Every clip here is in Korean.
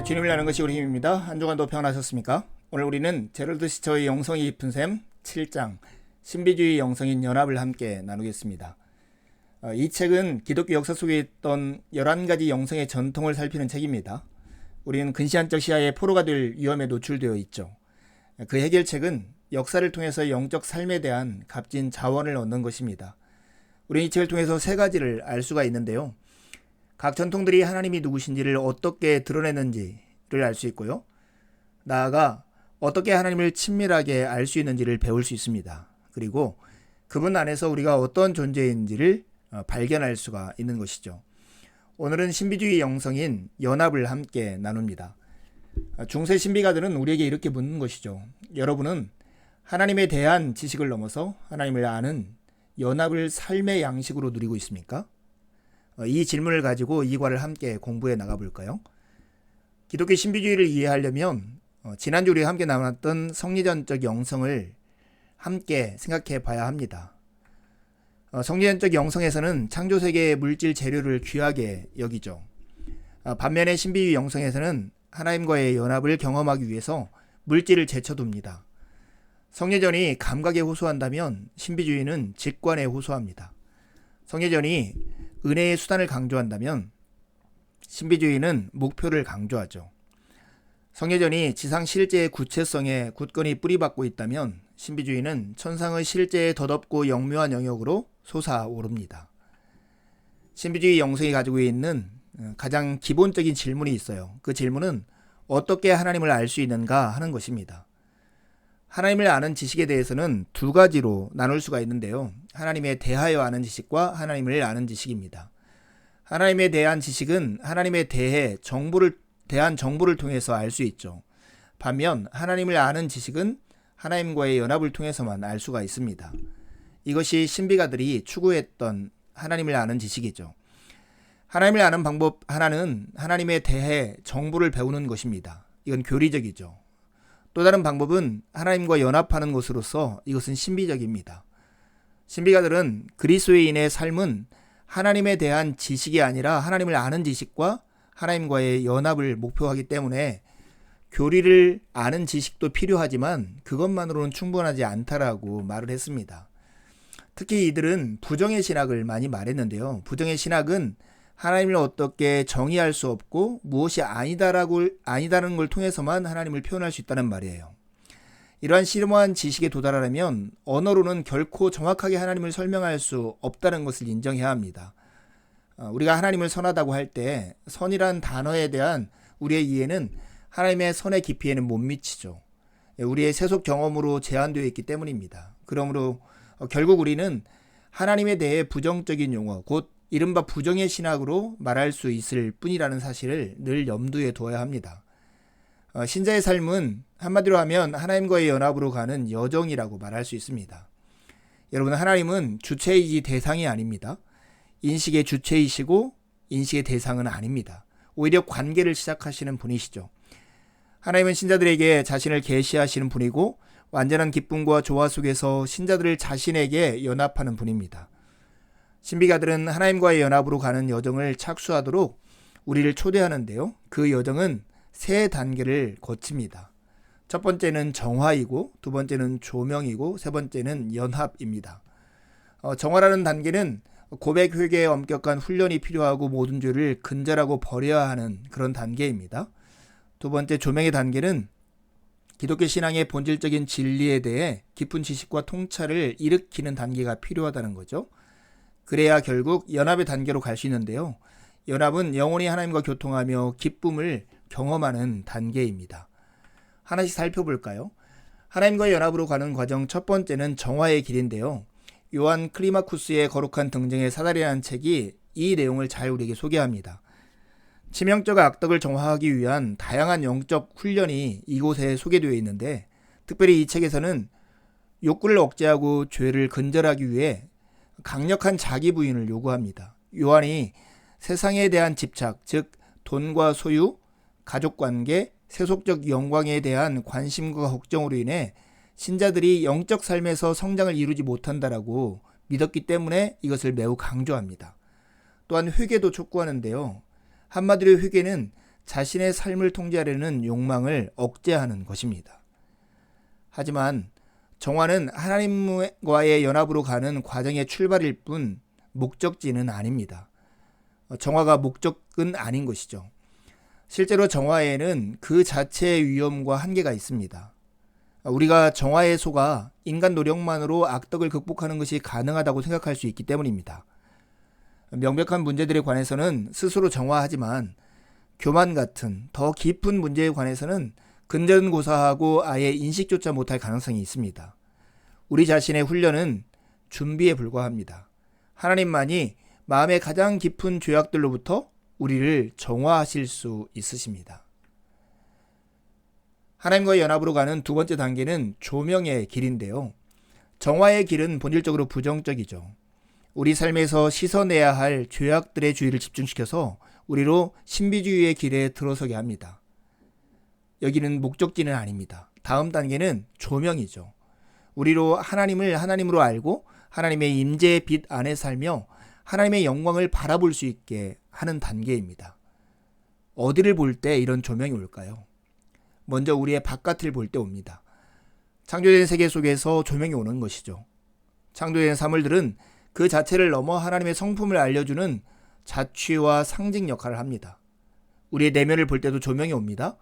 네, 주님을 아는 것이 우리 힘입니다. 한 주간도 평안하셨습니까? 오늘 우리는 제럴드 시처의 영성이 깊은 샘 7장 신비주의 영성인 연합을 함께 나누겠습니다. 이 책은 기독교 역사 속에 있던 11가지 영성의 전통을 살피는 책입니다. 우리는 근시안적 시야의 포로가 될 위험에 노출되어 있죠. 그 해결책은 역사를 통해서 영적 삶에 대한 값진 자원을 얻는 것입니다. 우리는 이 책을 통해서 세 가지를 알 수가 있는데요. 각 전통들이 하나님이 누구신지를 어떻게 드러내는지를 알 수 있고요. 나아가 어떻게 하나님을 친밀하게 알 수 있는지를 배울 수 있습니다. 그리고 그분 안에서 우리가 어떤 존재인지를 발견할 수가 있는 것이죠. 오늘은 신비주의 영성인 연합을 함께 나눕니다. 중세 신비가들은 우리에게 이렇게 묻는 것이죠. 여러분은 하나님에 대한 지식을 넘어서 하나님을 아는 연합을 삶의 양식으로 누리고 있습니까? 이 질문을 가지고 이 과를 함께 공부해 나가볼까요? 기독교 신비주의를 이해하려면 지난주 우리가 함께 나눴던 성리전적 영성을 함께 생각해 봐야 합니다. 성리전적 영성에서는 창조세계의 물질 재료를 귀하게 여기죠. 반면에 신비주의 영성에서는 하나님과의 연합을 경험하기 위해서 물질을 제쳐둡니다. 성례전이 감각에 호소한다면 신비주의는 직관에 호소합니다. 성례전이 은혜의 수단을 강조한다면 신비주의는 목표를 강조하죠. 성례전이 지상 실제의 구체성에 굳건히 뿌리박고 있다면 신비주의는 천상의 실제의 덧없고 영묘한 영역으로 솟아오릅니다. 신비주의 영성이 가지고 있는 가장 기본적인 질문이 있어요. 그 질문은 어떻게 하나님을 알 수 있는가 하는 것입니다. 하나님을 아는 지식에 대해서는 두 가지로 나눌 수가 있는데요. 하나님에 대하여 아는 지식과 하나님을 아는 지식입니다. 하나님에 대한 지식은 하나님에 대한 정보를 통해서 알 수 있죠. 반면 하나님을 아는 지식은 하나님과의 연합을 통해서만 알 수가 있습니다. 이것이 신비가들이 추구했던 하나님을 아는 지식이죠. 하나님을 아는 방법 하나는 하나님에 대해 정보를 배우는 것입니다. 이건 교리적이죠. 또 다른 방법은 하나님과 연합하는 것으로서 이것은 신비적입니다. 신비가들은 그리스도인의 삶은 하나님에 대한 지식이 아니라 하나님을 아는 지식과 하나님과의 연합을 목표하기 때문에 교리를 아는 지식도 필요하지만 그것만으로는 충분하지 않다라고 말을 했습니다. 특히 이들은 부정의 신학을 많이 말했는데요. 부정의 신학은 하나님을 어떻게 정의할 수 없고 무엇이 아니다라는 걸 통해서만 하나님을 표현할 수 있다는 말이에요. 이러한 심오한 지식에 도달하려면 언어로는 결코 정확하게 하나님을 설명할 수 없다는 것을 인정해야 합니다. 우리가 하나님을 선하다고 할 때 선이란 단어에 대한 우리의 이해는 하나님의 선의 깊이에는 못 미치죠. 우리의 세속 경험으로 제한되어 있기 때문입니다. 그러므로 결국 우리는 하나님에 대해 부정적인 용어, 곧 이른바 부정의 신학으로 말할 수 있을 뿐이라는 사실을 늘 염두에 두어야 합니다. 신자의 삶은 한마디로 하면 하나님과의 연합으로 가는 여정이라고 말할 수 있습니다. 여러분, 하나님은 주체이지 대상이 아닙니다. 인식의 주체이시고 인식의 대상은 아닙니다. 오히려 관계를 시작하시는 분이시죠. 하나님은 신자들에게 자신을 계시하시는 분이고 완전한 기쁨과 조화 속에서 신자들을 자신에게 연합하는 분입니다. 신비가들은 하나님과의 연합으로 가는 여정을 착수하도록 우리를 초대하는데요. 그 여정은 세 단계를 거칩니다. 첫 번째는 정화이고, 두 번째는 조명이고, 세 번째는 연합입니다. 정화라는 단계는 고백 회개에 엄격한 훈련이 필요하고 모든 죄를 근절하고 버려야 하는 그런 단계입니다. 두 번째 조명의 단계는 기독교 신앙의 본질적인 진리에 대해 깊은 지식과 통찰을 일으키는 단계가 필요하다는 거죠. 그래야 결국 연합의 단계로 갈 수 있는데요. 연합은 영원히 하나님과 교통하며 기쁨을 경험하는 단계입니다. 하나씩 살펴볼까요? 하나님과의 연합으로 가는 과정 첫 번째는 정화의 길인데요. 요한 클리마쿠스의 거룩한 등정의 사다리라는 책이 이 내용을 잘 우리에게 소개합니다. 치명적 악덕을 정화하기 위한 다양한 영적 훈련이 이곳에 소개되어 있는데 특별히 이 책에서는 욕구를 억제하고 죄를 근절하기 위해 강력한 자기 부인을 요구합니다. 요한이 세상에 대한 집착, 즉 돈과 소유, 가족관계, 세속적 영광에 대한 관심과 걱정으로 인해 신자들이 영적 삶에서 성장을 이루지 못한다라고 믿었기 때문에 이것을 매우 강조합니다. 또한 회개도 촉구하는데요. 한마디로 회개는 자신의 삶을 통제하려는 욕망을 억제하는 것입니다. 하지만 정화는 하나님과의 연합으로 가는 과정의 출발일 뿐 목적지는 아닙니다. 정화가 목적은 아닌 것이죠. 실제로 정화에는 그 자체의 위험과 한계가 있습니다. 우리가 정화에 속아 인간 노력만으로 악덕을 극복하는 것이 가능하다고 생각할 수 있기 때문입니다. 명백한 문제들에 관해서는 스스로 정화하지만 교만 같은 더 깊은 문제에 관해서는 근전고사하고 아예 인식조차 못할 가능성이 있습니다. 우리 자신의 훈련은 준비에 불과합니다. 하나님만이 마음의 가장 깊은 죄악들로부터 우리를 정화하실 수 있으십니다. 하나님과 연합으로 가는 두 번째 단계는 조명의 길인데요. 정화의 길은 본질적으로 부정적이죠. 우리 삶에서 씻어내야 할 죄악들의 주의를 집중시켜서 우리로 신비주의의 길에 들어서게 합니다. 여기는 목적지는 아닙니다. 다음 단계는 조명이죠. 우리로 하나님을 하나님으로 알고 하나님의 임재의 빛 안에 살며 하나님의 영광을 바라볼 수 있게 하는 단계입니다. 어디를 볼 때 이런 조명이 올까요? 먼저 우리의 바깥을 볼 때 옵니다. 창조된 세계 속에서 조명이 오는 것이죠. 창조된 사물들은 그 자체를 넘어 하나님의 성품을 알려주는 자취와 상징 역할을 합니다. 우리의 내면을 볼 때도 조명이 옵니다.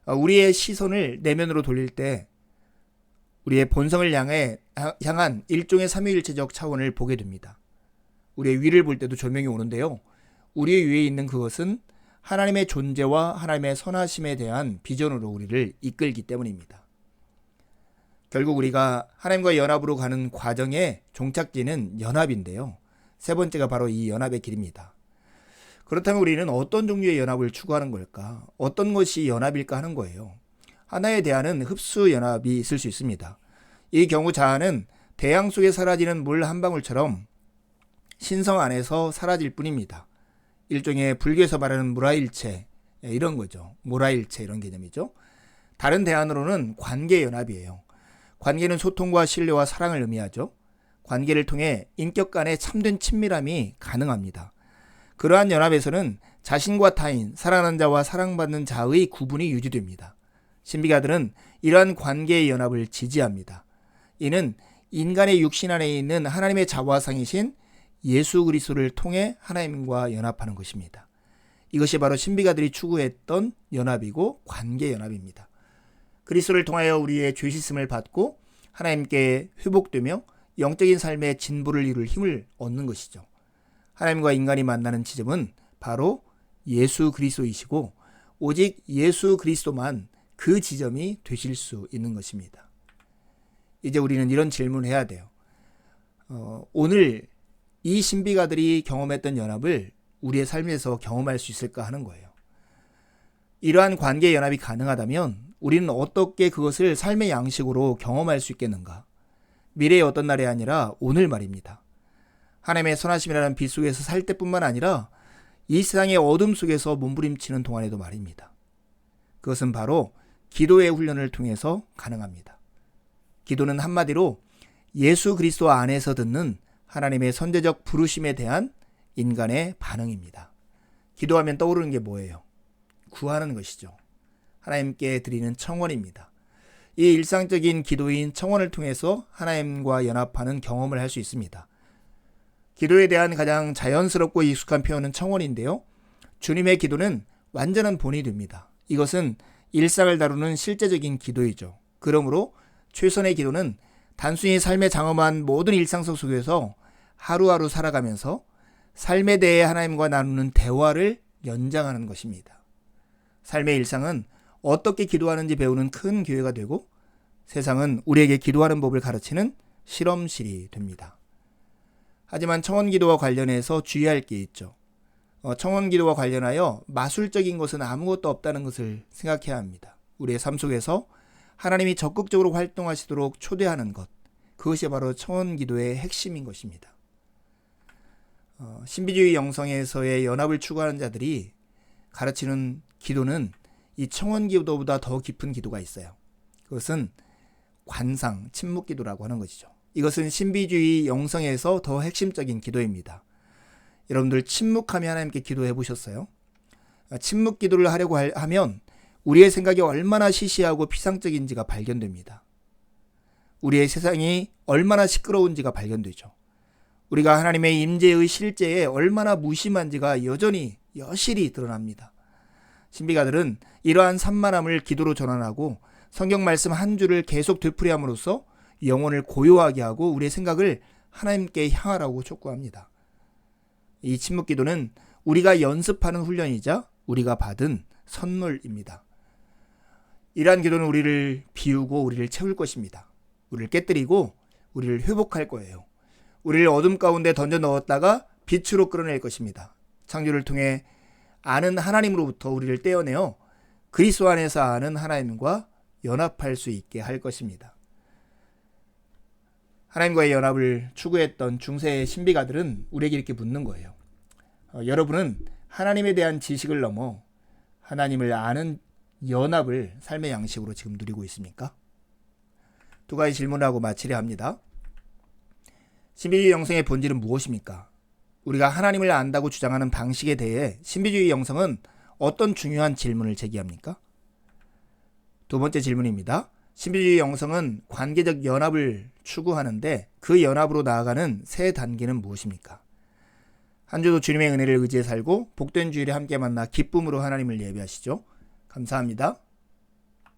우리의 시선을 내면으로 돌릴 때 우리의 본성을 향한 일종의 삼위일체적 차원을 보게 됩니다. 우리의 위를 볼 때도 조명이 오는데요. 우리의 위에 있는 그것은 하나님의 존재와 하나님의 선하심에 대한 비전으로 우리를 이끌기 때문입니다. 결국 우리가 하나님과 연합으로 가는 과정의 종착지는 연합인데요. 세 번째가 바로 이 연합의 길입니다. 그렇다면 우리는 어떤 종류의 연합을 추구하는 걸까? 어떤 것이 연합일까 하는 거예요. 하나의 대안은 흡수 연합이 있을 수 있습니다. 이 경우 자아는 대양 속에 사라지는 물 한 방울처럼 신성 안에서 사라질 뿐입니다. 일종의 불교에서 말하는 무라일체 이런 거죠. 무라일체 이런 개념이죠. 다른 대안으로는 관계 연합이에요. 관계는 소통과 신뢰와 사랑을 의미하죠. 관계를 통해 인격 간의 참된 친밀함이 가능합니다. 그러한 연합에서는 자신과 타인, 사랑하는 자와 사랑받는 자의 구분이 유지됩니다. 신비가들은 이러한 관계의 연합을 지지합니다. 이는 인간의 육신 안에 있는 하나님의 자화상이신 예수 그리스도를 통해 하나님과 연합하는 것입니다. 이것이 바로 신비가들이 추구했던 연합이고 관계 연합입니다. 그리스도를 통하여 우리의 죄 씻음을 받고 하나님께 회복되며 영적인 삶의 진보를 이룰 힘을 얻는 것이죠. 하나님과 인간이 만나는 지점은 바로 예수 그리스도이시고 오직 예수 그리스도만 그 지점이 되실 수 있는 것입니다. 이제 우리는 이런 질문을 해야 돼요. 오늘 이 신비가들이 경험했던 연합을 우리의 삶에서 경험할 수 있을까 하는 거예요. 이러한 관계 연합이 가능하다면 우리는 어떻게 그것을 삶의 양식으로 경험할 수 있겠는가? 미래의 어떤 날이 아니라 오늘 말입니다. 하나님의 선하심이라는 빛 속에서 살 때뿐만 아니라 이 세상의 어둠 속에서 몸부림치는 동안에도 말입니다. 그것은 바로 기도의 훈련을 통해서 가능합니다. 기도는 한마디로 예수 그리스도 안에서 듣는 하나님의 선제적 부르심에 대한 인간의 반응입니다. 기도하면 떠오르는 게 뭐예요? 구하는 것이죠. 하나님께 드리는 청원입니다. 이 일상적인 기도인 청원을 통해서 하나님과 연합하는 경험을 할 수 있습니다. 기도에 대한 가장 자연스럽고 익숙한 표현은 청원인데요. 주님의 기도는 완전한 본이 됩니다. 이것은 일상을 다루는 실제적인 기도이죠. 그러므로 최선의 기도는 단순히 삶에 장엄한 모든 일상 속에서 하루하루 살아가면서 삶에 대해 하나님과 나누는 대화를 연장하는 것입니다. 삶의 일상은 어떻게 기도하는지 배우는 큰 기회가 되고 세상은 우리에게 기도하는 법을 가르치는 실험실이 됩니다. 하지만 청원기도와 관련해서 주의할 게 있죠. 청원기도와 관련하여 마술적인 것은 아무것도 없다는 것을 생각해야 합니다. 우리의 삶 속에서 하나님이 적극적으로 활동하시도록 초대하는 것, 그것이 바로 청원기도의 핵심인 것입니다. 신비주의 영성에서의 연합을 추구하는 자들이 가르치는 기도는 이 청원기도보다 더 깊은 기도가 있어요. 그것은 관상, 침묵기도라고 하는 것이죠. 이것은 신비주의 영성에서 더 핵심적인 기도입니다. 여러분들 침묵하며 하나님께 기도해 보셨어요? 침묵 기도를 하려고 하면 우리의 생각이 얼마나 시시하고 피상적인지가 발견됩니다. 우리의 세상이 얼마나 시끄러운지가 발견되죠. 우리가 하나님의 임재의 실제에 얼마나 무심한지가 여실히 드러납니다. 신비가들은 이러한 산만함을 기도로 전환하고 성경 말씀 한 줄을 계속 되풀이함으로써 영혼을 고요하게 하고 우리의 생각을 하나님께 향하라고 촉구합니다. 이 침묵 기도는 우리가 연습하는 훈련이자 우리가 받은 선물입니다. 이러한 기도는 우리를 비우고 우리를 채울 것입니다. 우리를 깨뜨리고 우리를 회복할 거예요. 우리를 어둠 가운데 던져 넣었다가 빛으로 끌어낼 것입니다. 창조를 통해 아는 하나님으로부터 우리를 떼어내어 그리스도 안에서 아는 하나님과 연합할 수 있게 할 것입니다. 하나님과의 연합을 추구했던 중세의 신비가들은 우리에게 이렇게 묻는 거예요. 여러분은 하나님에 대한 지식을 넘어 하나님을 아는 연합을 삶의 양식으로 지금 누리고 있습니까? 두 가지 질문을 하고 마치려 합니다. 신비주의 영성의 본질은 무엇입니까? 우리가 하나님을 안다고 주장하는 방식에 대해 신비주의 영성은 어떤 중요한 질문을 제기합니까? 두 번째 질문입니다. 신비주의 영성은 관계적 연합을 추구하는데 그 연합으로 나아가는 세 단계는 무엇입니까? 한 주도 주님의 은혜를 의지해 살고 복된 주일에 함께 만나 기쁨으로 하나님을 예배하시죠. 감사합니다.